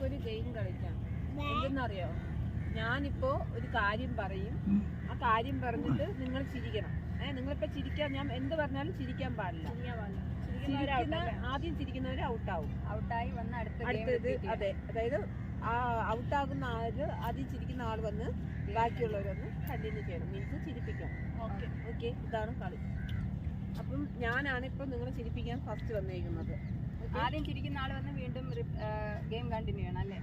നമുക്കൊരു ഗെയിം കളിക്കാം. എന്തെന്നറിയോ, ഞാനിപ്പോ ഒരു കാര്യം പറയും, ആ കാര്യം പറഞ്ഞിട്ട് നിങ്ങൾ ചിരിക്കണം. നിങ്ങളിപ്പോ ചിരിക്കാൻ, ഞാൻ എന്ത് പറഞ്ഞാലും ചിരിക്കാൻ പാടില്ല. ആദ്യം ചിരിക്കുന്നവര് ഔട്ടാവും. ഔട്ടായി വന്ന് അടുത്തത് അതെ, അതായത് ആ ഔട്ടാകുന്ന ആള്, ആദ്യം ചിരിക്കുന്ന ആൾ വന്ന് ബാക്കിയുള്ളവരൊന്ന് കണ്ടിന്യൂ ചെയ്യണം, മീൻസ് ചിരിപ്പിക്കണം. ഓക്കെ, ഇതാണ് കളി. അപ്പം ഞാനാണ് ഇപ്പൊ നിങ്ങളെ ചിരിപ്പിക്കാൻ ഫസ്റ്റ് വന്നേക്കുന്നത്. ആദ്യം ചിരിക്കുന്ന ആള് വന്ന് വീണ്ടും ഗെയിം കണ്ടിന്യൂ ചെയ്യണം അല്ലേ?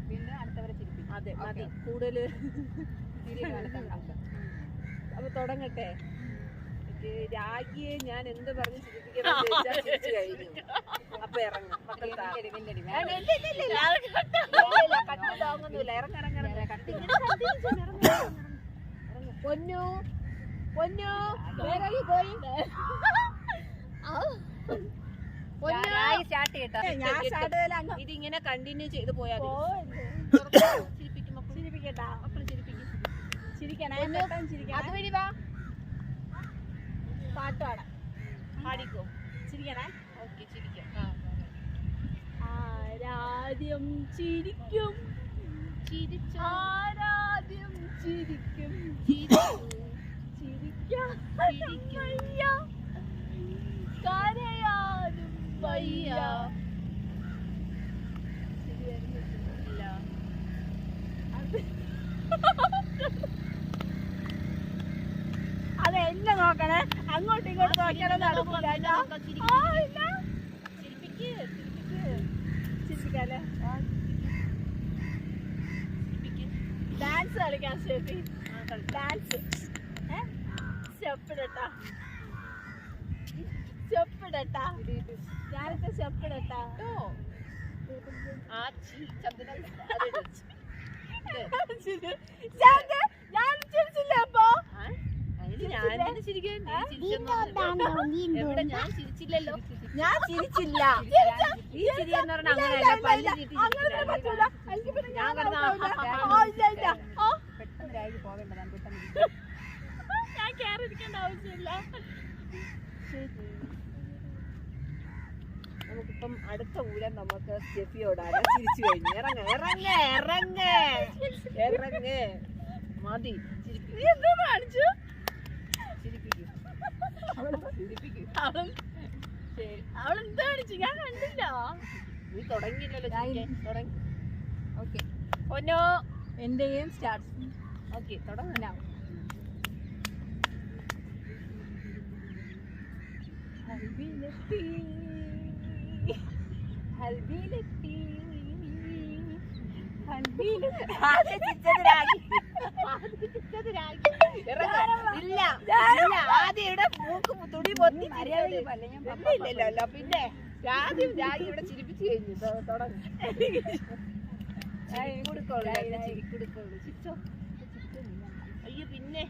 വീണ്ടും അടുത്തവരെ ചിരിപ്പിക്കും. അതെ, മതി കൂടുതൽ. അപ്പൊ തുടങ്ങട്ടെ. രാഗിയെ ഞാൻ എന്ത് പറഞ്ഞ് ചിരിപ്പിക്കണം ചിരിച്ചു കഴിഞ്ഞു. അപ്പൊ ഇറങ്ങാം. പൊന്നു പൊന്നു ഇതിങ്ങനെ കണ്ടിന്യൂ ചെയ്ത് പോയാൽ അതുവഴി വാ. പാട്ട് പാടാം. പാടിക്കോ. ചിരിക്കണേ. ഓക്കെ, ചിരിക്കാം. ആരാദ്യം ചിരിക്കും, ആരാദ്യം ചിരിക്കും, ചിരിക്കാം വയ്യ, കരയാനും വയ്യ. അത് എന്നെ നോക്കണേ, അങ്ങോട്ടും ഇങ്ങോട്ടും നോക്കിയാലും നടക്കൂല. ചിരിപ്പിക്കല്ലേ? ഡാൻസ് കളിക്കാൻ ഷെഫി. ഡാൻസ് സ്റ്റെപ്പിടട്ടാ, സ്റ്റെപ്പിടട്ടാ, ഞാനത്തെ സ്റ്റെപ്പിടട്ടാ. ഞാൻ ചിരിച്ചില്ല. അപ്പൊ ഞാൻ ചിരിച്ചില്ലല്ലോ. ഞാൻ ചിരിച്ചില്ല. ഈ ചിരി എന്ന് പറഞ്ഞാൽ അങ്ങനെയല്ല, പല്ല് പെട്ടെന്ന് പോകേണ്ടതാണ്. പെട്ടെന്ന് ഞാൻ കയറിയിരിക്കേണ്ട ആവശ്യമില്ല. നമുക്കിപ്പം അടുത്ത ഊഴം നമുക്ക് സ്റ്റെഫിയോടാണ്. ചിരിച്ചു കഴിഞ്ഞു. ഇറങ്ങ ഇറങ്ങ ഇറങ്ങ ഇറങ്ങ മതി. കാണിച്ചു അവളെന്താ കാണിച്ചു? ഞാൻ കണ്ടില്ല. നീ തുടങ്ങിയില്ലല്ലോ. തുടങ്ങി. ഓക്കെ പൊന്നോ, എന്റെ ഗെയിം സ്റ്റാർട്ട്. ഓക്കെ, തുടങ്ങാം. ഹൽബിലെത്തി ഹൽബിലെത്തി ഇല്ല, ആദ്യം ഇവിടെ മൂക്ക് തുണി പൊത്തി ഇല്ലല്ലോ. പിന്നെ ആദ്യം രാഗി ഇവിടെ ചിരിപ്പിച്ചു കഴിഞ്ഞു. കൊടുക്കോളൂ, കൊടുക്കോളൂ. ചിരിച്ചോ. അയ്യോ, പിന്നെ